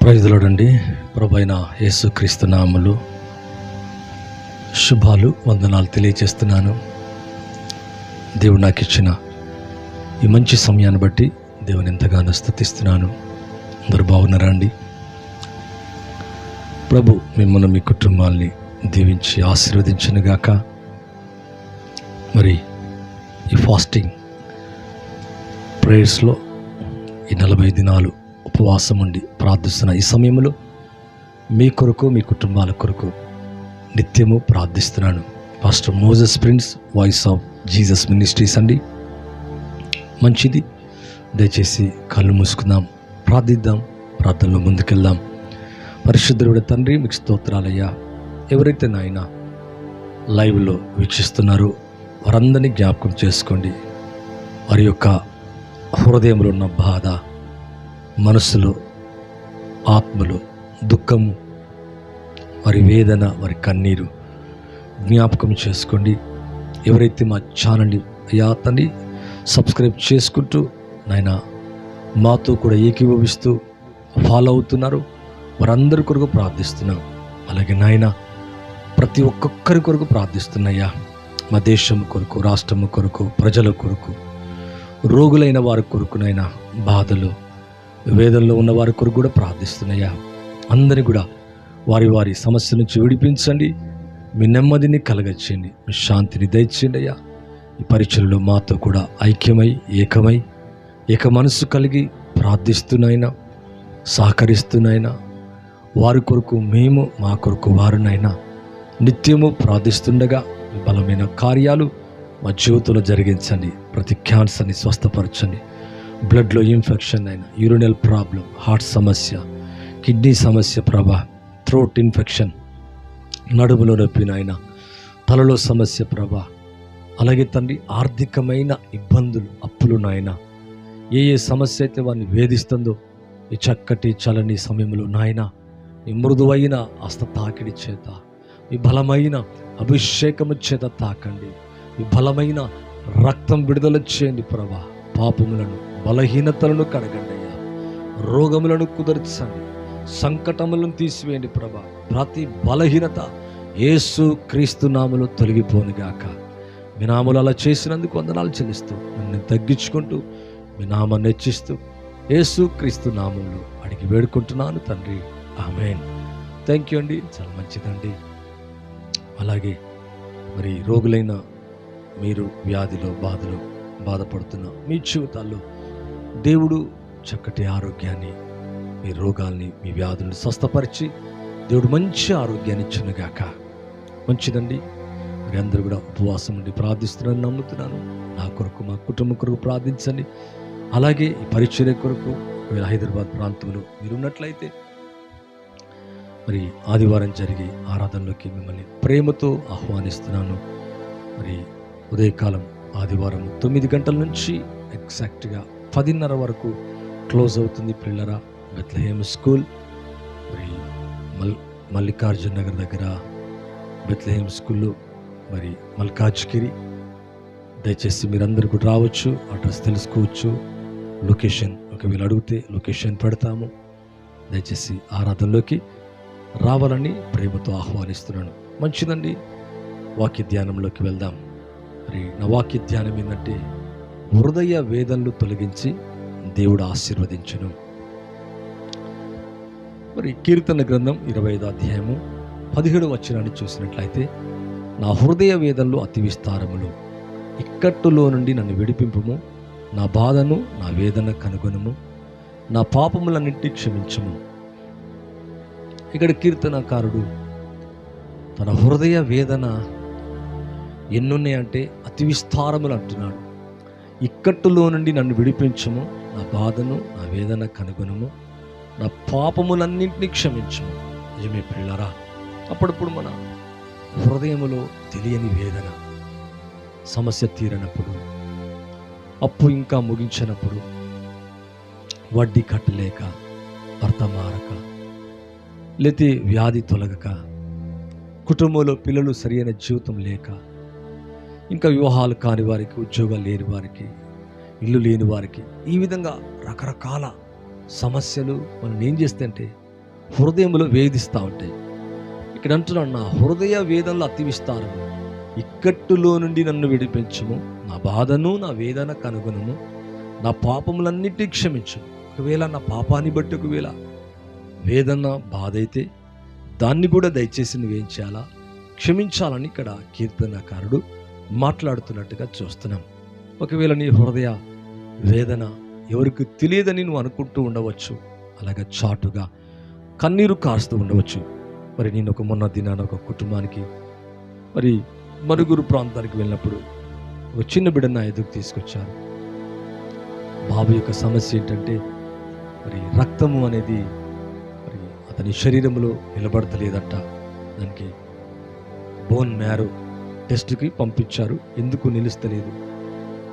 Praise the lord అండి. ప్రభువైన యేసుక్రీస్తు నామములో శుభాలు వందనాలు తెలియజేస్తున్నాను. దేవుడు నాకు ఇచ్చిన ఈ మంచి సమయాన్ని బట్టి దేవుని ఎంతగానో స్తుతిస్తున్నాను. అందరూ బాగున్నారా అండి? ప్రభు మిమ్మల్ని మీ కుటుంబాల్ని దీవించి ఆశీర్వదించునుగాక. మరి ఈ ఫాస్టింగ్ ప్రేయర్స్లో ఈ 40 దినాలు ఉపవాసం ఉండి ప్రార్థిస్తున్న ఈ సమయంలో మీ కొరకు మీ కుటుంబాల కొరకు నిత్యము ప్రార్థిస్తున్నాను. Pastor Moses prince, voice of Jesus ministries అండి. మంచిది, దయచేసి కళ్ళు మూసుకుందాం, ప్రార్థిద్దాం, ప్రార్థనలో ముందుకెళ్దాం. పరిశుద్ధుడు తండ్రి, మీకు స్తోత్రాలయ్యా. ఎవరైతే నాయన లైవ్లో వీక్షిస్తున్నారో వారందరినీ జ్ఞాపకం చేసుకోండి. వారి యొక్క హృదయంలో ఉన్న బాధ, మనసులో, ఆత్మలో దుఃఖము, వారి వేదన, వారి కన్నీరు జ్ఞాపకం చేసుకోండి. ఎవరైతే మా ఛానల్ని అయ్యా తండ్రి సబ్స్క్రైబ్ చేసుకుంటూ నాయన మాతో కూడా ఏకీభవిస్తూ ఫాలో అవుతున్నారు, వారందరి కొరకు ప్రార్థిస్తున్నాం. అలాగే నాయన ప్రతి ఒక్కొక్కరి కొరకు ప్రార్థిస్తున్నాయ్యా. మా దేశం కొరకు, రాష్ట్రం కొరకు, ప్రజల కొరకు, రోగులైన వారి కొరకునైనా, బాధలు వేదనలో ఉన్న వారి కొరకు కూడా ప్రార్థిస్తున్నాయా. అందరినీ కూడా వారి వారి సమస్య నుంచి విడిపించండి. మీ నెమ్మదిని కలగచేయండి, మీ శాంతిని దయచేయండి అయ్యా. ఈ పరిచయలో మాతో కూడా ఐక్యమై ఏక మనసు కలిగి ప్రార్థిస్తున్నాయినా, సహకరిస్తున్నాయినా, వారి కొరకు మేము, మా కొరకు వారునైనా నిత్యము ప్రార్థిస్తుండగా బలమైన కార్యాలు మా జీవితంలో జరిగించండి. ప్రతి క్యాన్సర్ని స్వస్థపరచండి. బ్లడ్లో ఇన్ఫెక్షన్ అయినా, యూరినల్ ప్రాబ్లం, హార్ట్ సమస్య, కిడ్నీ సమస్య ప్రభా, థ్రోట్ ఇన్ఫెక్షన్, నడుములో నొప్పినైనా, తలలో సమస్య ప్రభా, అలాగే తండ్రి ఆర్థికమైన ఇబ్బందులు, అప్పులు నాయన, ఏ సమస్య అయితే వారిని వేధిస్తుందో ఈ చక్కటి చలని సమయంలో నాయన ఈ మృదువైన హస్త తాకిడి చేత, ఈ బలమైన అభిషేకము చేత తాకండి. ఈ బలమైన రక్తం విడుదల చేయండి ప్రభా. పాపములను, బలహీనతలను కడగండి అయ్యా. రోగములను కుదర్చండి, సంకటములను తీసివేయండి ప్రభా. ప్రతి బలహీనత యేసు క్రీస్తు నామములో తొలగిపోనుగాక. మీ నామములు అలా చేసినందుకు వందనాలు చెల్లిస్తూ, నన్ను తగ్గించుకుంటూ, మీ నామాన్ని హెచ్చిస్తూ యేసు క్రీస్తు నామములో అడిగి వేడుకుంటున్నాను తండ్రి, ఆమేన్. థ్యాంక్ యూ అండి, చాలా మంచిదండి. అలాగే మరి రోగులైన మీరు, వ్యాధిలో బాధలో బాధపడుతున్న మీ జీవితాల్లో దేవుడు చక్కటి ఆరోగ్యాన్ని, మీ రోగాల్ని, మీ వ్యాధులను స్వస్థపరిచి దేవుడు మంచి ఆరోగ్యాన్ని ఇచ్చునుగాక. మంచిదండి. మరి అందరూ కూడా ఉపవాసం ఉండి ప్రార్థిస్తున్నారని నమ్ముతున్నాను. నా కొరకు, మా కుటుంబం కొరకు ప్రార్థించండి. అలాగే ఈ పరిచర్య కొరకు ఒకవేళ హైదరాబాద్ ప్రాంతంలో మీరు ఉన్నట్లయితే మరి ఆదివారం జరిగే ఆరాధనలోకి మిమ్మల్ని ప్రేమతో ఆహ్వానిస్తున్నాను. మరి ఉదయకాలం ఆదివారం 9 గంటల నుంచి ఎగ్జాక్ట్గా 10:30 వరకు క్లోజ్ అవుతుంది పిల్లరా. బెత్లెహేమ్ స్కూల్, మరి మల్లికార్జున నగర్ దగ్గర బెత్లెహేమ్ స్కూల్లో, మరి మల్కాజ్గిరి. దయచేసి మీరందరూ కూడా రావచ్చు, అడ్రస్ తెలుసుకోవచ్చు. లొకేషన్ ఒకవేళ అడిగితే లొకేషన్ పెడతాము. దయచేసి ఆరాధనలోకి రావాలని ప్రేమతో ఆహ్వానిస్తున్నాను. మంచిదండి, వాక్య ధ్యానంలోకి వెళ్దాం. మరి నా వాక్య ధ్యానం ఏంటంటే, హృదయ వేదనలు తొలగించి దేవుడు ఆశీర్వదించును. మరి కీర్తన గ్రంథం 25వ అధ్యాయము 17వ వచనాన్ని చూసినట్లయితే, నా హృదయ వేదనలు అతి విస్తారములు, ఇక్కట్టులో నుండి నన్ను విడిపింపుము, నా బాధను, నా వేదన కనుగొనుము, నా పాపములన్నింటినీ క్షమించుము. ఇక్కడ కీర్తనకారుడు తన హృదయ వేదన ఎన్నున్నాయంటే అతి విస్తారములు అంటున్నాడు. ఇక్కట్టులో నుండి నన్ను విడిపించుము, నా బాధను, నా వేదన కనుగొనుము, నా పాపములన్నింటినీ క్షమించుము. నిజమే పిల్లరా, అప్పుడప్పుడు మన హృదయములో తెలియని వేదన, సమస్య తీరనప్పుడు, అప్పు ఇంకా ముగించినప్పుడు, వడ్డీ కట్టలేక, భర్త మారక, లేతే వ్యాధి తొలగక, కుటుంబంలో పిల్లలు సరైన జీవితం లేక, ఇంకా వివాహాలు కాని వారికి, ఉద్యోగాలు లేని వారికి, ఇల్లు లేని వారికి, ఈ విధంగా రకరకాల సమస్యలు మనం ఏం చేస్తే అంటే హృదయంలో వేధిస్తూ ఉంటాయి. ఇక్కడ అంటున్నాడు, నా హృదయ వేదనలు అతి విస్తారము, ఇక్కట్టులో నుండి నన్ను విడిపించుము, నా బాధను నా వేదన కనుగొనుము, నా పాపములన్నిటి క్షమించు. ఒకవేళ నా పాపాన్ని బట్టి ఒకవేళ వేదన బాధ అయితే దాన్ని కూడా దయచేసి నువ్వేం చేయాలా, క్షమించాలని ఇక్కడ కీర్తనకారుడు మాట్లాడుతున్నట్టుగా చూస్తున్నాం. ఒకవేళ నీ హృదయ వేదన ఎవరికి తెలియదని నువ్వు అనుకుంటూ ఉండవచ్చు, అలాగే చాటుగా కన్నీరు కారుస్తూ ఉండవచ్చు. మరి నేను మొన్న దినాన ఒక కుటుంబానికి మరి మరుగురు ప్రాంతానికి వెళ్ళినప్పుడు ఒక చిన్న బిడ్డను నా ఎదుగు తీసుకొచ్చారు. బాబు యొక్క సమస్య ఏంటంటే మరి రక్తము అనేది మరి అతని శరీరంలో నిలబడతలేదంట. దానికి బోన్ మ్యారో టెస్ట్కి పంపించారు. ఎందుకు నిలుస్తలేదు,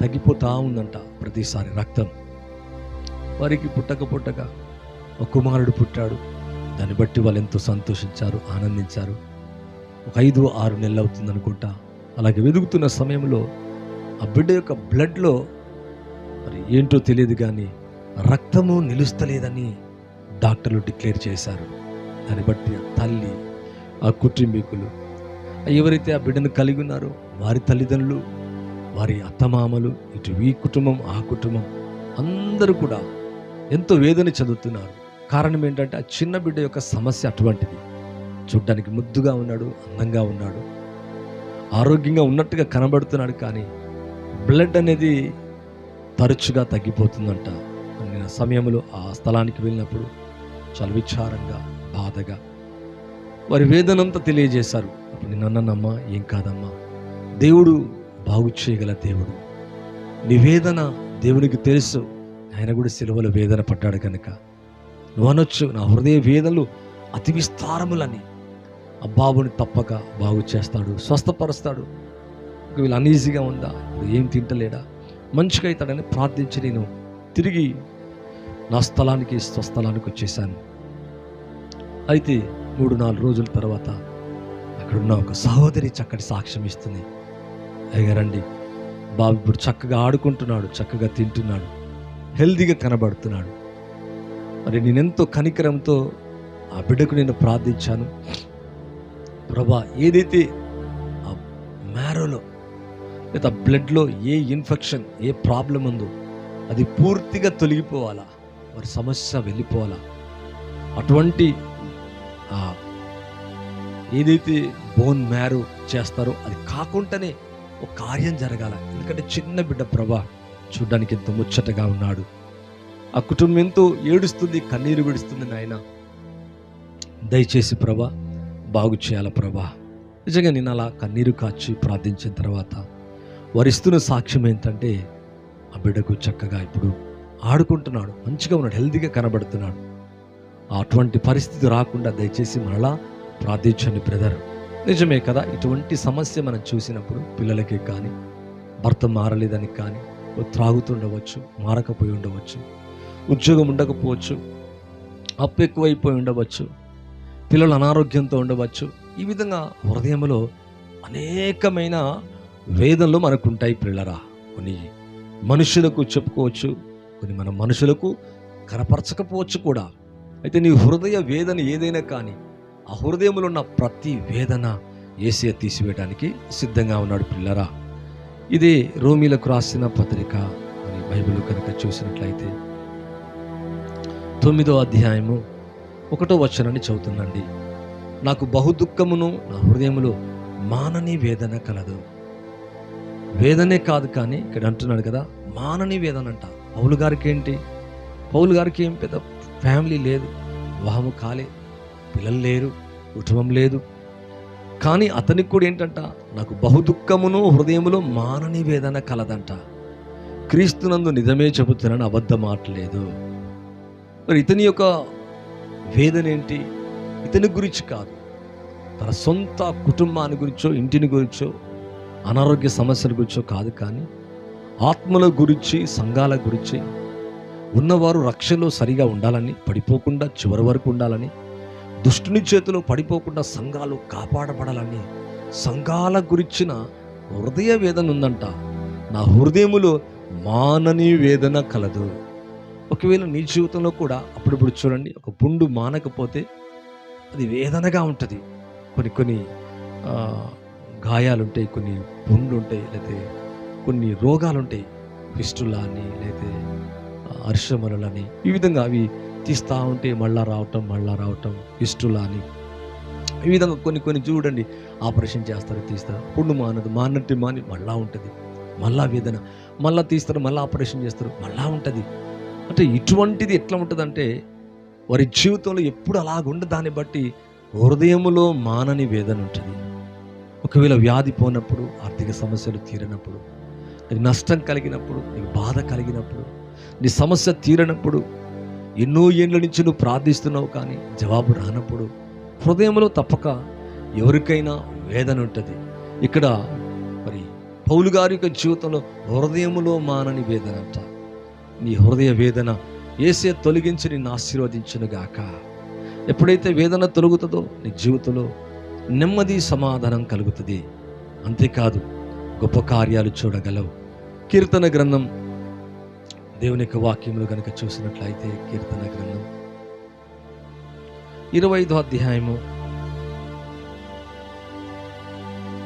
తగ్గిపోతా ఉందంట ప్రతిసారి రక్తం. వారికి పుట్టక ఒక కుమారుడు పుట్టాడు. దాన్ని బట్టి వాళ్ళు ఎంతో సంతోషించారు, ఆనందించారు. ఒక 5-6 నెలలు అవుతుంది అనుకుంటా. అలాగే వెతుకుతున్న సమయంలో ఆ బిడ్డ యొక్క బ్లడ్లో మరి ఏంటో తెలియదు కానీ రక్తము నిలుస్తలేదని డాక్టర్లు డిక్లేర్ చేశారు. దాన్ని బట్టి ఆ తల్లి, ఆ కుటుంబీకులు, ఎవరైతే ఆ బిడ్డను కలిగి ఉన్నారో వారి తల్లిదండ్రులు, వారి అత్తమామలు, ఇటు ఈ కుటుంబం ఆ కుటుంబం అందరూ కూడా ఎంతో వేదన చెందుతున్నారు. కారణం ఏంటంటే ఆ చిన్న బిడ్డ యొక్క సమస్య అటువంటిది. చూడ్డానికి ముద్దుగా ఉన్నాడు, అందంగా ఉన్నాడు, ఆరోగ్యంగా ఉన్నట్టుగా కనబడుతున్నాడు, కానీ బ్లడ్ అనేది తరచుగా తగ్గిపోతుందంట. నేను సమయంలో ఆ స్థలానికి వెళ్ళినప్పుడు చాలా విచారంగా, బాధగా వారి వేదనంతా తెలియజేశారు. అప్పుడు నేను అన్నానమ్మా, ఏం కాదమ్మా, దేవుడు బాగు చేయగల దేవుడు. నీ వేదన దేవునికి తెలుసు, ఆయన కూడా సిలువలో వేదన పడ్డాడు కనుక నువ్వు అనొచ్చు, నా హృదయ వేదనలు అతి విస్తారములని. ఆ బాబుని తప్పక బాగు చేస్తాడు, స్వస్థపరుస్తాడు. వీళ్ళు అనీజీగా ఉందా, ఏం తింటలేడా, మంచిగా అవుతాడని ప్రార్థించి నేను తిరిగి నా స్వస్థలానికి వచ్చేసాను. అయితే 3-4 రోజుల తర్వాత అక్కడున్న ఒక సహోదరి చక్కటి సాక్ష్యం ఇస్తుంది. అయ్యారండి, బాబు ఇప్పుడు చక్కగా ఆడుకుంటున్నాడు, చక్కగా తింటున్నాడు, హెల్దీగా కనబడుతున్నాడు. మరి నేనెంతో కనికరంతో ఆ బిడ్డకు నేను ప్రార్థించాను. ప్రభా, ఏదైతే ఆ మ్యారోలో లేదా బ్లడ్లో ఏ ఇన్ఫెక్షన్, ఏ ప్రాబ్లం ఉందో అది పూర్తిగా తొలగిపోవాలా, వారి సమస్య వెళ్ళిపోవాలా. అటువంటి ఏదైతే బోన్ మ్యారో చేస్తారో అది కాకుండానే ఒక కార్యం జరగాల. ఎందుకంటే చిన్న బిడ్డ ప్రభా చూడ్డానికి ఎంతో ముచ్చటగా ఉన్నాడు. ఆ కుటుంబం ఎంతో ఏడుస్తుంది, కన్నీరు విడుస్తుంది. నాయన దయచేసి ప్రభా బాగు చేయాల ప్రభా. నిజంగా నేను అలా కన్నీరు కాచి ప్రార్థించిన తర్వాత వారిస్తున్న సాక్ష్యం ఏంటంటే ఆ బిడ్డకు చక్కగా ఇప్పుడు ఆడుకుంటున్నాడు, మంచిగా ఉన్నాడు, హెల్తీగా కనబడుతున్నాడు. అటువంటి పరిస్థితి రాకుండా దయచేసి మరలా ప్రార్థించండి బ్రదర్. నిజమే కదా, ఇటువంటి సమస్య మనం చూసినప్పుడు పిల్లలకి కానీ, భర్త మారలేదని కానీ, త్రాగుతుండవచ్చు, మారకపోయి ఉండవచ్చు, ఉద్యోగం ఉండకపోవచ్చు, అప్పు ఎక్కువైపోయి ఉండవచ్చు, పిల్లలు అనారోగ్యంతో ఉండవచ్చు. ఈ విధంగా హృదయంలో అనేకమైన వేదనలు మనకు ఉంటాయి పిల్లరా. కొన్ని మనుషులకు చెప్పుకోవచ్చు, కొన్ని మన మనుషులకు కనపరచకపోవచ్చు కూడా. అయితే నీ హృదయ వేదన ఏదైనా కానీ ఆ హృదయంలో ఉన్న ప్రతి వేదన యేసయ్య తీసివేయడానికి సిద్ధంగా ఉన్నాడు పిల్లరా. ఇది రోమీలకు రాసిన పత్రిక అని బైబిల్ కనుక చూసినట్లయితే 9వ అధ్యాయము 1వ వచనాన్ని చదువుతుందండి. నాకు బహుదుఃఖమును నా హృదయములో మానని వేదన కలదు. వేదనే కాదు కానీ ఇక్కడ అంటున్నాడు కదా, మానని వేదన అంట. పౌలు గారికి ఏంటి, పౌలు గారికి ఏం పెద్ద ఫ్యామిలీ లేదు, వివాహము కాలే, పిల్లలు లేరు, కుటుంబం లేదు. కానీ అతనికి కూడా ఏంటంట, నాకు బహుదుఃఖమును హృదయములో మానని వేదన కలదంట. క్రీస్తునందు నిజమే చెబుతున్నాను, అబద్ధం మాటలేదు. మరి ఇతని యొక్క వేదన ఏంటి, ఇతని గురించి కాదు, తన సొంత కుటుంబాన్ని గురించో, ఇంటిని గురించో, అనారోగ్య సమస్యల గురించో కాదు, కానీ ఆత్మల గురించి, సంఘాల గురించి, ఉన్నవారు రక్షణలో సరిగా ఉండాలని, పడిపోకుండా చివరి వరకు ఉండాలని, దుష్టుని చేతిలో పడిపోకుండా సంఘాలు కాపాడబడాలని, సంఘాల గురించిన హృదయ వేదన ఉందంట. నా హృదయములో మానని వేదన కలదు. ఒకవేళ నీ జీవితంలో కూడా అప్పుడప్పుడు చూడండి, ఒక పుండు మానకపోతే అది వేదనగా ఉంటుంది. కొన్ని కొన్ని గాయాలుంటాయి, కొన్ని పుండ్లు ఉంటాయి, లేకపోతే కొన్ని రోగాలు ఉంటాయి, ఫిస్టులా అని లేకపోతే అర్షమలని, ఈ విధంగా అవి తీస్తూ ఉంటే మళ్ళా రావటం ఫిస్టులా అని, ఈ విధంగా కొన్ని కొన్ని చూడండి ఆపరేషన్ చేస్తారు, తీస్తారు, పుండు మానట్టు మాని మళ్ళా ఉంటుంది, మళ్ళా వేదన, మళ్ళీ తీస్తారు, మళ్ళీ ఆపరేషన్ చేస్తారు, మళ్ళా ఉంటుంది. అంటే ఇటువంటిది ఎట్లా ఉంటుందంటే వారి జీవితంలో ఎప్పుడు అలాగుండ, దాన్ని బట్టి హృదయములో మానని వేదన ఉంటుంది. ఒకవేళ వ్యాధి పోనప్పుడు, ఆర్థిక సమస్యలు తీరినప్పుడు, నీకు నష్టం కలిగినప్పుడు, నీకు బాధ కలిగినప్పుడు, నీ సమస్య తీరినప్పుడు, ఎన్నో ఏళ్ళ నుంచి నువ్వు ప్రార్థిస్తున్నావు కానీ జవాబు రానప్పుడు హృదయంలో తప్పక ఎవరికైనా వేదన ఉంటుంది. ఇక్కడ మరి పౌలు గారి యొక్క జీవితంలో హృదయములో మానని వేదన అంట. నీ హృదయ వేదన యేసే తొలగించి నిన్ను ఆశీర్వదించునుగాక. ఎప్పుడైతే వేదన తొలగుతుందో నీ జీవితంలో నెమ్మది సమాధానం కలుగుతుంది. అంతేకాదు గొప్ప కార్యాలు చూడగలవు. కీర్తన గ్రంథం, దేవుని యొక్క వాక్యములు కనుక చూసినట్లయితే కీర్తన గ్రంథం 25వ అధ్యాయము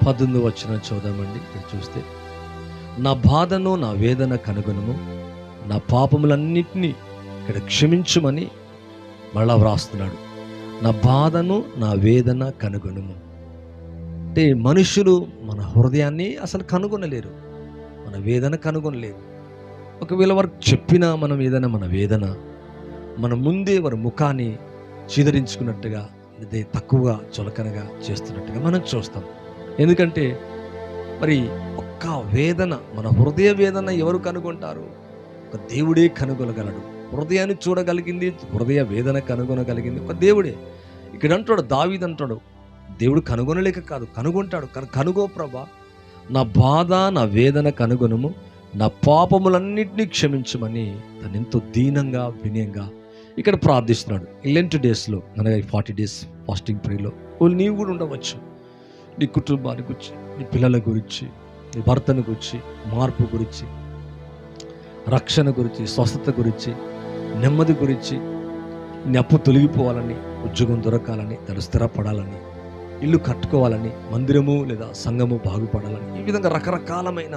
18వ వచనం చూద్దామండి. ఇక్కడ చూస్తే, నా బాధను నా వేదన కనుగొనుము, నా పాపములన్నిటినీ ఇక్కడ క్షమించుమని మళ్ళా వ్రాస్తున్నాడు. నా బాధను నా వేదన కనుగొనుము అంటే మనుషులు మన హృదయాన్ని అసలు కనుగొనలేరు, మన వేదన కనుగొనలేరు. ఒకవేళ వారికి చెప్పినా మనం ఏదైనా మన వేదన మన ముందే వారి ముఖాన్ని చీదరించుకున్నట్టుగా, అదే తక్కువగా చులకనగా చేస్తున్నట్టుగా మనం చూస్తాం. ఎందుకంటే మరి ఒక్క వేదన, మన హృదయ వేదన ఎవరు కనుగొంటారు? ఒక దేవుడే కనుగొనగలడు. హృదయాన్ని చూడగలిగింది, హృదయ వేదన కనుగొనగలిగింది ఒక దేవుడే. ఇక్కడ అంటాడు, దావీదు అంటాడు, దేవుడు కనుగొనలేక కాదు, కనుగొంటాడు. కనుగో ప్రభా, నా బాధ నా వేదన కనుగొనుము, నా పాపములన్నింటినీ క్షమించమని తను ఎంతో దీనంగా వినయంగా ఇక్కడ ప్రార్థిస్తున్నాడు. లెంట్ డేస్లో, అనగా 40 days ఫాస్టింగ్ ప్రేయర్లో నీవు కూడా ఉండవచ్చు. నీ కుటుంబాన్ని గురించి, నీ పిల్లల గురించి, నీ భర్తను గురించి, మార్పు గురించి, రక్షణ గురించి, స్వస్థత గురించి, నెమ్మది గురించి, నీ అప్పు తొలగిపోవాలని, ఉద్యోగం దొరకాలని, తను స్థిరపడాలని, ఇల్లు కట్టుకోవాలని, మందిరము లేదా సంఘము బాగుపడాలని, ఈ విధంగా రకరకాలమైన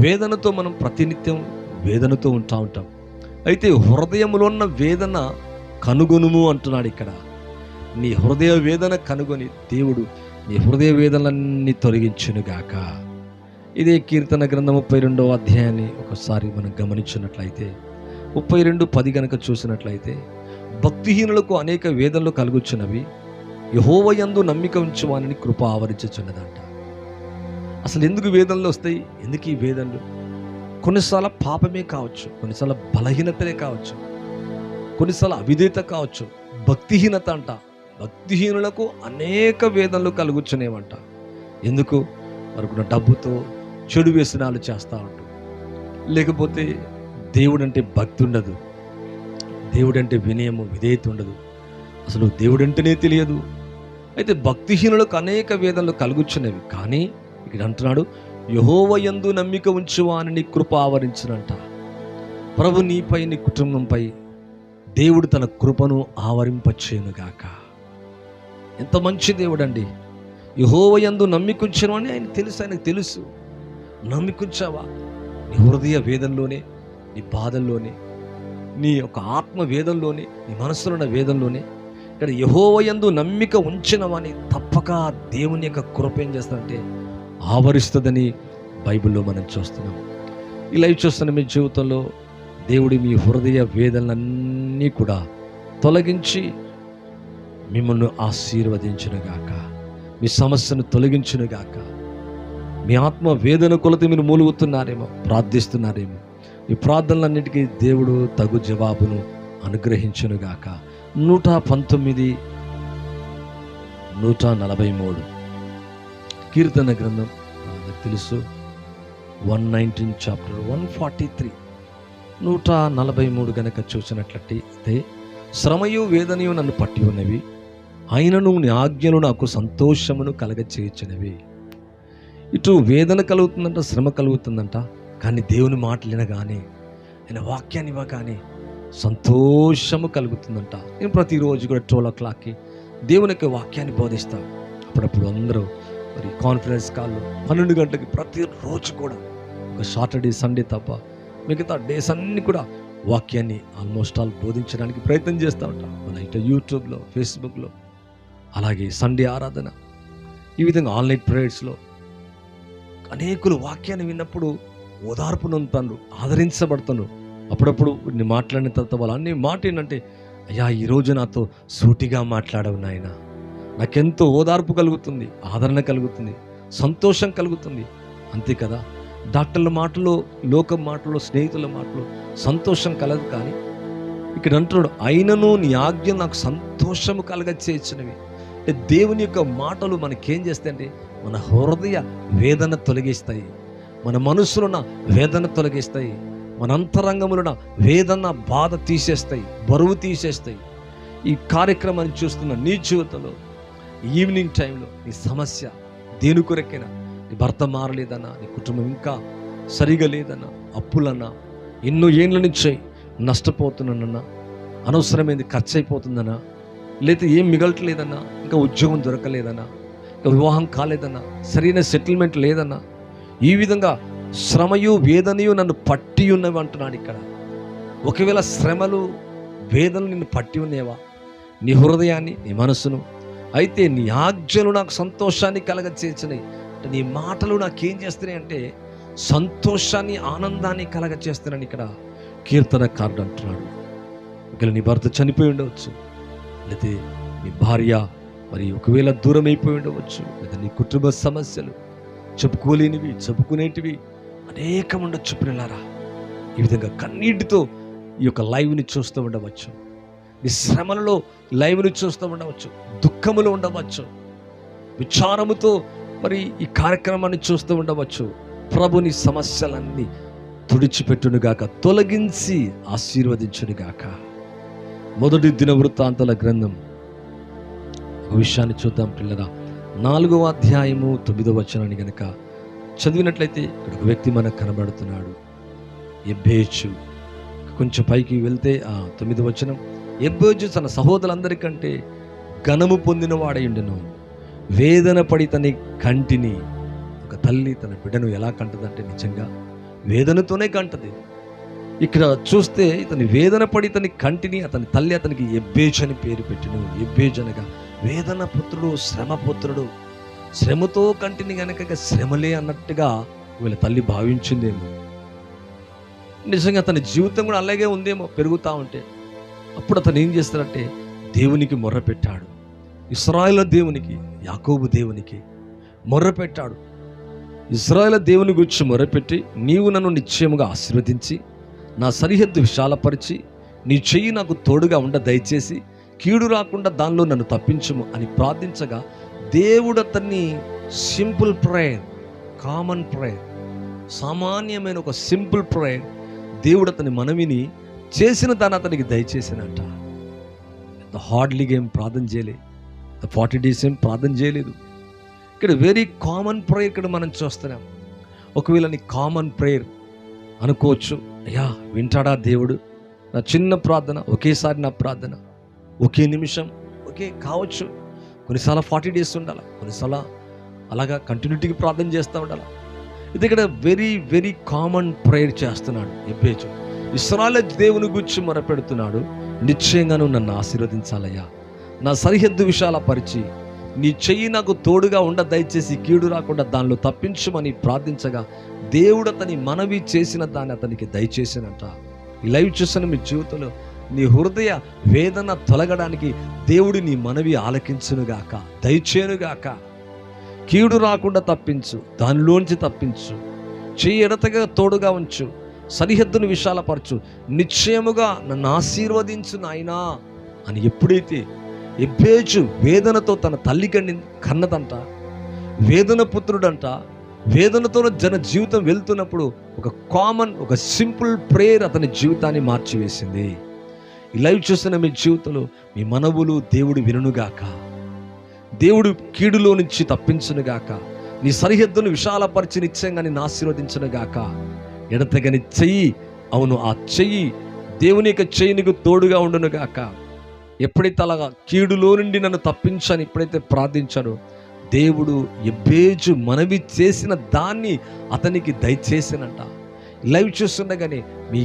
వేదనతో మనం ప్రతినిత్యం వేదనతో ఉంటాం. అయితే హృదయంలో ఉన్న వేదన కనుగొనుము అంటున్నాడు ఇక్కడ. నీ హృదయ వేదన కనుగొని దేవుడు నీ హృదయ వేదనలన్నీ తొలగించునుగాక. ఇదే కీర్తన గ్రంథం 32వ అధ్యాయాన్ని ఒకసారి మనం గమనించినట్లయితే 32:10 కనుక చూసినట్లయితే, భక్తిహీనులకు అనేక వేదనలు కలుగుచున్నవి, యెహోవా యందు నమ్మిక ఉంచువాని కృప ఆవరించుచున్నదంట. అసలు ఎందుకు వేదనలు వస్తాయి? ఎందుకు ఈ వేదనలు? కొన్నిసార్లు పాపమే కావచ్చు, కొన్నిసార్లు బలహీనతనే కావచ్చు, కొన్నిసార్లు అవిధేయత కావచ్చు, భక్తిహీనత అంట. భక్తిహీనులకు అనేక వేదనలు కలుగుచునేవంట. ఎందుకు? వారికి డబ్బుతో చెడు వ్యసనాలు చేస్తూ ఉంటారు, లేకపోతే దేవుడంటే భక్తి ఉండదు, దేవుడంటే వినయము విధేయత ఉండదు, అసలు దేవుడంటేనే తెలియదు. అయితే భక్తిహీనులకు అనేక వేదనలు కలుగుచున్నవి. కానీ ఇక్కడ అంటున్నాడు, యెహోవా యందు నమ్మిక ఉంచువాని నీ కృప ఆవరించునంట. ప్రభు నీపై, నీ కుటుంబంపై దేవుడు తన కృపను ఆవరింపచేయునుగాక. ఎంత మంచి దేవుడు అండి! యెహోవా యందు నమ్మిక ఉంచును అని ఆయనకు తెలుసు. నమ్మికుంచావా? నీ హృదయ వేదనలోనే, నీ బాధల్లోనే, నీ యొక్క ఆత్మ వేదనలోనే, నీ మనసులో ఉన్న వేదనలోనే ఇక్కడ యెహోవా యందు నమ్మిక ఉంచినవని తప్పక దేవుని యొక్క కృప ఏం చేస్తారంటే ఆవరిస్తుందని బైబిల్లో మనం చూస్తున్నాం. ఈ లైవ్ చూస్తున్న మీ జీవితంలో దేవుడి మీ హృదయ వేదనలన్నీ కూడా తొలగించి మిమ్మల్ని ఆశీర్వదించునుగాక, మీ సమస్యను తొలగించునుగాక. మీ ఆత్మ వేదన కొలత మీరు మూలుగుతున్నారేమో, ప్రార్థిస్తున్నారేమో, ఈ ప్రార్థనలన్నిటికీ దేవుడు తగు జవాబును అనుగ్రహించునుగాక. 119, 143 కీర్తన గ్రంథం నాకు తెలుసు 119 చాప్టర్ 143 143 గనక చూసినట్లయితే, శ్రమయు వేదనయు నన్ను పట్టి ఉన్నవి, అయినను నీ ఆజ్ఞలు నాకు సంతోషమును కలగచేయుచున్నవి. ఇటు వేదన కలుగుతుందంట, శ్రమ కలుగుతుందంట, కానీ దేవుని మాటలు వినగానే, ఆయన వాక్యాన్ని ఇవ్వగానే సంతోషము కలుగుతుందంట. నేను ప్రతిరోజు కూడా 12 o'clockకి దేవుని యొక్క వాక్యాన్ని బోధిస్తాం. అప్పుడప్పుడు అందరూ మరి కాన్ఫరెన్స్ కాల్లో 12 గంటలకి ప్రతిరోజు కూడా ఒక సాటర్డే సండే తప్ప మిగతా డేస్ అన్నీ కూడా వాక్యాన్ని ఆల్మోస్ట్ ఆల్ బోధించడానికి ప్రయత్నం చేస్తూ ఉంటాం. మన ఇటు యూట్యూబ్లో, ఫేస్బుక్లో, అలాగే సండే ఆరాధన, ఈ విధంగా ఆన్లైన్ ప్రేయర్స్లో అనేకులు వాక్యాన్ని విన్నప్పుడు ఓదార్పు నొందుతారు, ఆదరించబడుతున్నారు. అప్పుడప్పుడు నేను మాట్లాడిన తర్వాత వాళ్ళు అన్ని మాట ఏంటంటే, అయ్యా ఈరోజు నాతో సూటిగా మాట్లాడవు నాయన, నాకెంతో ఓదార్పు కలుగుతుంది, ఆదరణ కలుగుతుంది, సంతోషం కలుగుతుంది. అంతే కదా, డాక్టర్ల మాటలు, లోకం మాటలు, స్నేహితుల మాటలు సంతోషం కలదు. కానీ ఇక్కడ అంటున్నాడు, అయినను నీ ఆజ్ఞ నాకు సంతోషము కలగచేసినవి. అంటే దేవుని యొక్క మాటలు మనకేం చేస్తాయంటే మన హృదయ వేదన తొలగిస్తాయి, మన మనసులున్న వేదన తొలగిస్తాయి, మన అంతరంగములున్న వేదన బాధ తీసేస్తాయి, బరువు తీసేస్తాయి. ఈ కార్యక్రమాన్ని చూస్తున్న నీ జీవితంలో ఈవినింగ్ టైంలో నీ సమస్య దేని కొరకైనా, నీ భర్త మారలేదన్నా, నీ కుటుంబం ఇంకా సరిగా లేదన్నా, అప్పులన్నా, ఎన్నో ఏళ్ళ నుంచి నష్టపోతున్నానన్నా, అనవసరమైంది ఖర్చు అయిపోతుందన్నా, లేదా ఏం మిగలట్లేదన్నా, ఇంకా ఉద్యోగం దొరకలేదన్నా, ఇంకా వివాహం కాలేదన్నా, సరైన సెటిల్మెంట్ లేదన్నా, ఈ విధంగా శ్రమయు వేదనయు నన్ను పట్టి ఉన్నవి అంటున్నాడు ఇక్కడ. ఒకవేళ శ్రమలు వేదనలు నిన్ను పట్టి ఉన్నవా, నీ హృదయాన్ని, నీ మనసును, అయితే నీ ఆజ్ఞలు నాకు సంతోషాన్ని కలగచేసినాయి. అంటే నీ మాటలు నాకేం చేస్తున్నాయి అంటే సంతోషాన్ని, ఆనందాన్ని కలగచేస్తున్నాను ఇక్కడ కీర్తనకారుడు అంటున్నాడు. ఒకవేళ నీ భర్త చనిపోయి ఉండవచ్చు, లేదా నీ భార్య మరి ఒకవేళ దూరం అయిపోయి ఉండవచ్చు, లేదా నీ కుటుంబ సమస్యలు చెప్పుకోలేనివి, చెప్పుకునేటివి అనేకం ఉండొచ్చు. పిల్లలారా, ఈ విధంగా కన్నీటితో ఈ యొక్క లైవ్ని చూస్తూ ఉండవచ్చు, నీ శ్రమలలో లైవ్ని చూస్తూ ఉండవచ్చు, దుఃఖములు ఉండవచ్చు, విచారముతో మరి ఈ కార్యక్రమాన్ని చూస్తూ ఉండవచ్చు. ప్రభుని సమస్యలన్నీ తుడిచిపెట్టునుగాక, తొలగించి ఆశీర్వదించునుగాక. మొదటి దినవృత్తాంతాల గ్రంథం ఒక విషయాన్ని చూద్దాం పిల్లరా. 4వ అధ్యాయము 9వ వచనాన్ని గనక చదివినట్లయితే ఇక్కడ ఒక వ్యక్తి మనకు కనబడుతున్నాడు, ఎబ్బేజు. కొంచెం పైకి వెళ్తే 9వ వచనం, ఎబ్బేజు తన సహోదరులందరికంటే ఘనము పొందిన వాడయుండెను, వేదన పడి తన కంటిని. ఒక తల్లి తన బిడ్డను ఎలా కంటదంటే నిజంగా వేదనతోనే కంటది. ఇక్కడ చూస్తే ఇతని వేదన పడి తన కంటిని అతని తల్లి అతనికి ఎబ్బేజు అని పేరు పెట్టిను. ఎబ్బేజు అనగా వేదన పుత్రుడు, శ్రమ పుత్రుడు. శ్రమతో కంటిని గనక శ్రమలే అన్నట్టుగా వీళ్ళ తల్లి భావించిందేమో. నిజంగా అతని జీవితం కూడా అలాగే ఉందేమో పెరుగుతూ ఉంటే. అప్పుడు అతను ఏం చేస్తాడంటే దేవునికి మొర్ర పెట్టాడు, ఇశ్రాయేలు దేవునికి, యాకోబు దేవునికి మొర్ర పెట్టాడు. ఇశ్రాయేలు దేవుని గురించి మొరపెట్టి, నీవు నన్ను నిశ్చయముగా ఆశీర్వదించి నా సరిహద్దు విశాలపరిచి నీ చెయ్యి నాకు తోడుగా ఉండ దయచేసి కీడు రాకుండా దానిలో నన్ను తప్పించుము అని ప్రార్థించగా దేవుడు అతన్ని సింపుల్ ప్రేయర్, కామన్ ప్రేయర్, సామాన్యమైన ఒక సింపుల్ ప్రేయర్ దేవుడు అతని మనవిని చేసిన దాన్ని అతనికి దయచేసినంట. హార్డ్లీగా ఏం ప్రార్థన చేయలే, 40 days ఏం ప్రార్థన చేయలేదు. ఇక్కడ వెరీ కామన్ ప్రేయర్ ఇక్కడ మనం చూస్తున్నాం. ఒకవేళ నీ కామన్ ప్రేయర్ అనుకోవచ్చు, అయ్యా వింటాడా దేవుడు నా చిన్న ప్రార్థన, ఒకేసారి నా ప్రార్థన, ఒకే నిమిషం, ఒకే కావచ్చు. కొన్నిసార్లు 40 days ఉండాలి, కొన్నిసార్లు అలాగా కంటిన్యూటీగా ప్రార్థన చేస్తూ ఉండాలి. ఇది ఇక్కడ వెరీ వెరీ కామన్ ప్రేయర్ చేస్తున్నాడు ఎబ్బేజు. ఇశ్రాయేలు దేవుని గురించి మొరపెడుతున్నాడు, నిశ్చయంగా నువ్వు నన్ను ఆశీర్వదించాలయ్యా, నా సరిహద్దు విశాలపరిచి నీ చెయ్యి నాకు తోడుగా ఉండ దయచేసి కీడు రాకుండా దానిలో తప్పించమని ప్రార్థించగా దేవుడు అతని మనవి చేసిన దాన్ని అతనికి దయచేసినంట. ఈ లైవ్ చూసిన మీ జీవితంలో నీ హృదయ వేదన తొలగడానికి దేవుడు నీ మనవి ఆలకించునుగాక, దయచేనుగాక. కీడు రాకుండా తప్పించు, దానిలోంచి తప్పించు, చెయ్యి ఎడతగా తోడుగా ఉంచు, సరిహద్దును విశాలపరచు, నిశ్చయముగా నన్ను ఆశీర్వదించు నాయనా అని ఎప్పుడైతే ఎబ్బేజు వేదనతో తన తల్లి కన్నదంట, వేదన పుత్రుడంట, వేదనతో జన జీవితం వెళ్తున్నప్పుడు ఒక కామన్, ఒక సింపుల్ ప్రేయర్ అతని జీవితాన్ని మార్చివేసింది. ఈ లైవ్ చూస్తున్న మీ జీవితంలో మీ మనవులు దేవుడు వినుగాక, దేవుడు కీడులో నుంచి తప్పించునుగాక, నీ సరిహద్దును విశాలపరిచి నిశ్చయంగా నిన్ను ఆశీర్వదించునుగాక. ఎడతగని చెయ్యి, అవును ఆ చెయ్యి, దేవుని యొక్క చెయ్యి నీకు తోడుగా ఉండునుగాక. ఎప్పుడైతే అలాగా కీడులో నుండి నన్ను తప్పించని ఎప్పుడైతే ప్రార్థించానో, దేవుడు ఎబ్బేజు మనవి చేసిన దాన్ని అతనికి దయచేసినంట. లైవ్ చూస్తుండగానే మీ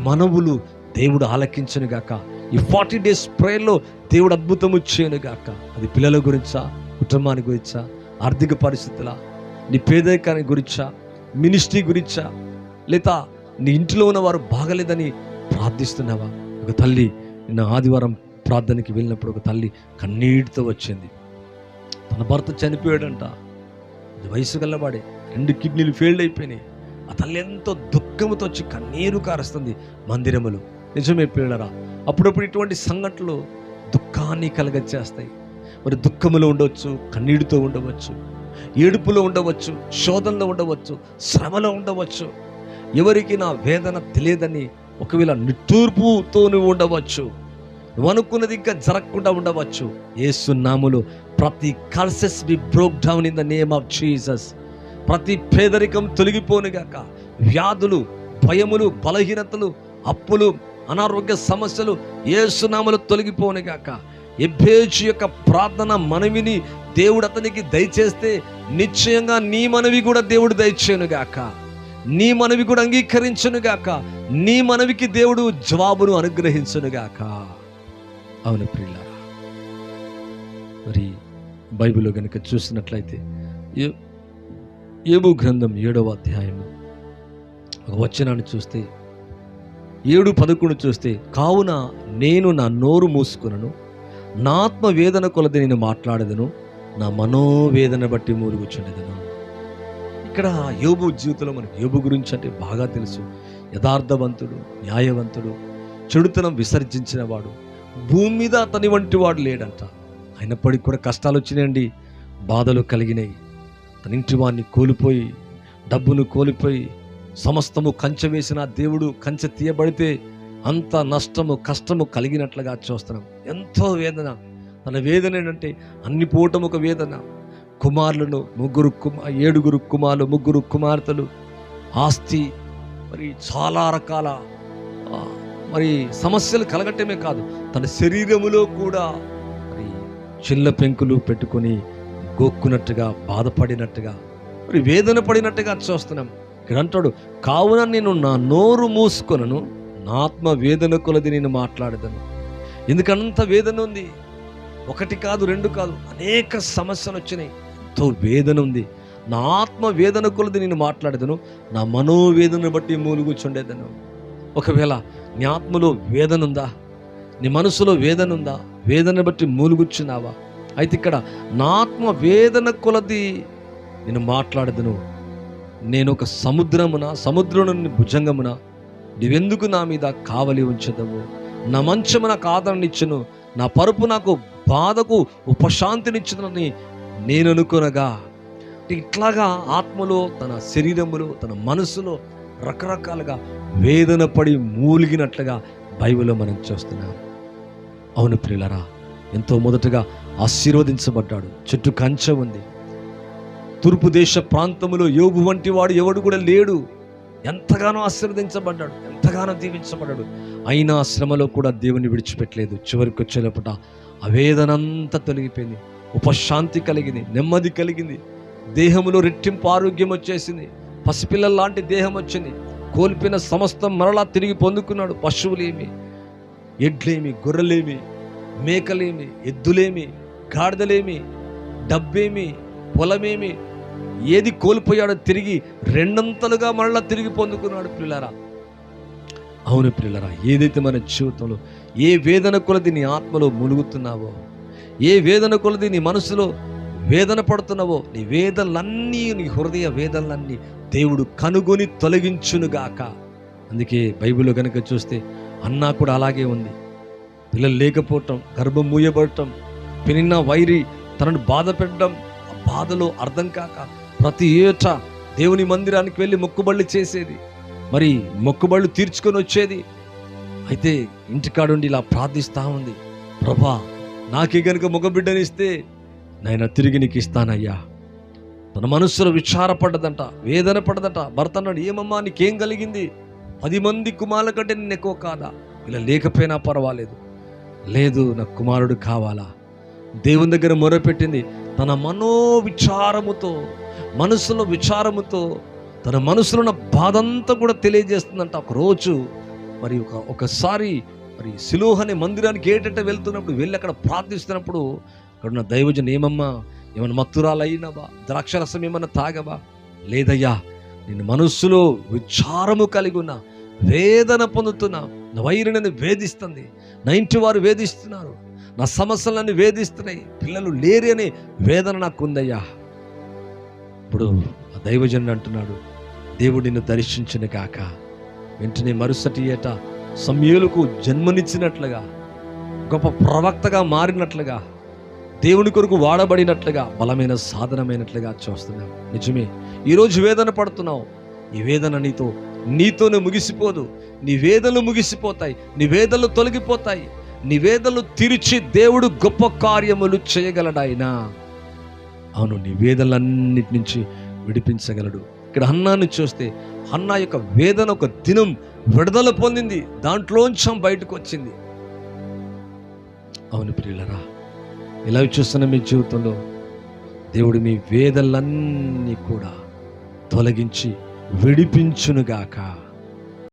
మనవులు దేవుడు ఆలకించను గాక. ఈ 40 days ప్రేయర్లో దేవుడు అద్భుతము చేయను గాక. అది పిల్లల గురించా, కుటుంబానికి గురించా, ఆర్థిక పరిస్థితుల, నీ పేదరికాన్ని గురించా, మినిస్ట్రీ గురించా, లేదా నీ ఇంట్లో ఉన్న వారు బాగలేదని ప్రార్థిస్తున్నావా? ఒక తల్లి నిన్న ఆదివారం ప్రార్థనకి వెళ్ళినప్పుడు ఒక తల్లి కన్నీటితో వచ్చింది. తన భర్త చనిపోయాడంట. వయసు గల్లవాడే, 2 కిడ్నీలు ఫెయిల్డ్ అయిపోయినాయి. ఆ తల్లి ఎంతో దుఃఖంతో వచ్చి కన్నీరు కారుస్తుంది మందిరములో. నిజమే పిల్లరా, అప్పుడప్పుడు ఇటువంటి సంఘటనలు దుఃఖాన్ని కలగచేస్తాయి. మరి దుఃఖములో ఉండవచ్చు, కన్నీటితో ఉండవచ్చు, ఏడుపులో ఉండవచ్చు, శోధనలో ఉండవచ్చు, శ్రమలో ఉండవచ్చు. ఎవరికి నా వేదన తెలియదని ఒకవేళ నిట్టూర్పుతో ఉండవచ్చు. నువ్వు అనుకున్నది ఇంకా జరగకుండా ఉండవచ్చు. యేసు నామములో ప్రతి curses be broke down in the name of Jesus. ప్రతి పేదరికం తొలగిపోనుగాక. వ్యాధులు, భయములు, బలహీనతలు, అప్పులు, అనారోగ్య సమస్యలు యేసు నామములో తొలగిపోనుగాక. ఎబ్బేజు యొక్క ప్రార్థన మనవిని దేవుడు అతనికి దయచేస్తే నిశ్చయంగా నీ మనవి కూడా దేవుడు దయచేయునుగాక. నీ మనవి కూడా అంగీకరించునుగాక. నీ మనవికి దేవుడు జవాబును అనుగ్రహించునుగాక. అవును ప్రియులారా, మరి బైబిల్లో కనుక చూసినట్లయితే యోబు గ్రంథం 7వ అధ్యాయము ఒక వచనాన్ని చూస్తే 7:11 చూస్తే, కావున నేను నా నోరు మూసుకునను, నా ఆత్మ వేదన కొలది నేను మాట్లాడదను, నా మనోవేదన బట్టి మూలుగుచుండెదను. ఇక్కడ యోబు జీవితంలో మనకి యోబు గురించి అంటే బాగా తెలుసు. యథార్థవంతుడు, న్యాయవంతుడు, చెడుతనం విసర్జించిన వాడు, భూమి మీద అతని వంటి వాడు లేడంట. అయినప్పటికీ కూడా కష్టాలు వచ్చినాయండి, బాధలు కలిగినాయి. తన ఇంటి వాడిని కోల్పోయి, డబ్బును కోల్పోయి, సమస్తము కంచె వేసిన దేవుడు కంచె తీయబడితే అంత నష్టము, కష్టము కలిగినట్లుగా చూస్తున్నాం. ఎంతో వేదన. తన వేదన ఏంటంటే అన్ని పూటం ఒక వేదన. కుమారులను 7 కుమారులు, 3 కుమార్తెలు, ఆస్తి, మరి చాలా రకాల మరి సమస్యలు కలగటమే కాదు, తన శరీరములో కూడా మరి చిల్ల పెంకులు పెట్టుకొని గోక్కున్నట్టుగా, బాధపడినట్టుగా, మరి వేదన పడినట్టుగా చూస్తున్నాం. ఇక్కడ అంటాడు, కావున నేను నా నోరు మూసుకొనను, నా ఆత్మ వేదన కొలది నేను మాట్లాడదను. ఎందుకంత వేదన ఉంది. 1 కాదు, 2 కాదు, అనేక సమస్యలు వచ్చినాయి. ఎంతో వేదన ఉంది. నా ఆత్మ వేదన కొలది నేను మాట్లాడేదను, నా మనోవేదన బట్టి మూలుగుచుండేదను. ఒకవేళ నీ ఆత్మలో వేదన ఉందా, నీ మనసులో వేదన ఉందా, వేదన బట్టి మూలుగుచున్నావా? అయితే ఇక్కడ నా ఆత్మ వేదన కొలది నేను మాట్లాడేదను. నేను ఒక సముద్రమున భుజంగమున నీవెందుకు నా మీద కావలి ఉంచదవు? నా మంచము నాకు ఆదరణనిచ్చును, నా పరుపు నాకు బాధకు ఉపశాంతినిచ్చునని నేను అనుకొనగా. ఇట్లాగా ఆత్మలో, తన శరీరములో, తన మనసులో రకరకాలుగా వేదన పడి మూలిగినట్లుగా బైబిల్లో మనం చూస్తున్నాం. అవును ప్రియులారా, ఎంతో మొదటగా ఆశీర్వదించబడ్డాడు. చుట్టూ కంచె ఉంది. తూర్పు దేశ ప్రాంతములో యోబు వంటి వాడు ఎవడు కూడా లేడు. ఎంతగానో ఆశీర్వదించబడ్డాడు, ఎంతగానో దీవించబడ్డాడు. అయినా శ్రమలో కూడా దేవుని విడిచిపెట్టలేదు. చివరికి వచ్చేటప్పట ఆ వేదన అంతా తొలగిపోయింది. ఉపశాంతి కలిగింది, నెమ్మది కలిగింది. దేహంలో రెట్టింపు ఆరోగ్యం వచ్చేసింది. పసిపిల్లల లాంటి దేహం వచ్చింది. కోల్పోయిన సమస్తం మరలా తిరిగి పొందుకున్నాడు. పశువులేమి, ఎడ్లేమి, గొర్రెలేమి, మేకలేమి, ఎద్దులేమి, గాడిదలేమి, డబ్బేమి, పొలమేమి, ఏది కోల్పోయాడో తిరిగి 2 మరలా తిరిగి పొందుకున్నాడు. పిల్లరా, అవును పిల్లరా, ఏదైతే మన జీవితంలో ఏ వేదన కొలది నీ ఆత్మలో మునుగుతున్నావో, ఏ వేదన కొలది నీ మనసులో వేదన పడుతున్నావో, నీ వేదనలన్నీ, నీ హృదయ వేదనలన్నీ దేవుడు కనుగొని తొలగించునుగాక. అందుకే బైబిల్లో కనుక చూస్తే అన్నా కూడా అలాగే ఉంది. పిల్లలు లేకపోవటం, గర్భం మూయబడటం, పెనిన్న వైరి తనను బాధ పెట్టడం, ఆ బాధలో అర్థం కాక ప్రతి ఏటా దేవుని మందిరానికి వెళ్ళి మొక్కుబళ్ళు చేసేది, మరి మొక్కుబళ్ళు తీర్చుకొని వచ్చేది. అయితే ఇంటికాడుండి ఇలా ప్రార్థిస్తూ ఉంది, ప్రభా నాకే గనుక మగబిడ్డనిస్తే నాయన తిరిగి నీకు ఇస్తానయ్యా. తన మనస్సులో విచారపడ్డదంట, వేదన పడ్డదంట. భర్త అన్నాడు, ఏమమ్మా నీకేం కలిగింది? 10 మంది కుమారుల కంటే నేను ఎక్కువ కాదా? ఇలా లేకపోయినా పర్వాలేదు, లేదు నాకు కుమారుడు కావాలా. దేవుని దగ్గర మొరపెట్టింది తన మనోవిచారముతో, మనసులో విచారముతో, తన మనసులో ఉన్న బాధంతా కూడా తెలియజేస్తుందంట. ఒకరోజు మరి ఒకసారి మరి సిలోహ్ అనే మందిరానికి ఏటంటే వెళ్తున్నప్పుడు వెళ్ళి అక్కడ ప్రార్థిస్తున్నప్పుడు అక్కడ ఉన్న దైవజన్, ఏమమ్మా ఏమన్నా మత్తురాలైనవా, ద్రాక్షరసం ఏమన్నా తాగవా? లేదయ్యా, నేను మనస్సులో విచారము కలిగి ఉన్నా, వేదన పొందుతున్నా, నా వైరు నన్ను వేధిస్తుంది, నా ఇంటి వారు వేధిస్తున్నారు, నా సమస్యలన్నీ వేధిస్తున్నాయి, పిల్లలు లేరు అనే వేదన నాకు ఉందయ్యా. ఇప్పుడు ఆ దైవజనుడు అంటున్నాడు, దేవుడు నిన్ను దర్శించిన కాక. వెంటనే మరుసటి ఏట సమూయేలుకు జన్మనిచ్చినట్లుగా, గొప్ప ప్రవక్తగా మారినట్లుగా, దేవుని కొరకు వాడబడినట్లుగా, బలమైన సాధనమైనట్లుగా చూస్తున్నాం. నిజమే, ఈరోజు వేదన పడుతున్నావు. ఈ వేదన నీతోనే ముగిసిపోదు. నీ వేదనలు ముగిసిపోతాయి, నీ వేదనలు తొలగిపోతాయి. నీ వేదనలు తీర్చి దేవుడు గొప్ప కార్యములు చేయగలడు. అవును, నీ వేదనలన్నిటి నుంచి విడిపించగలడు. ఇక్కడ హన్నాను చూస్తే, హన్నా యొక్క వేదన ఒక దినం విడుదల పొందింది, దాంట్లోంచి బయటకు వచ్చింది. అవును ప్రియులరా, ఇలా చూస్తున్న మీ జీవితంలో దేవుడు మీ వేదనలన్నీ కూడా తొలగించి విడిపించునుగాక.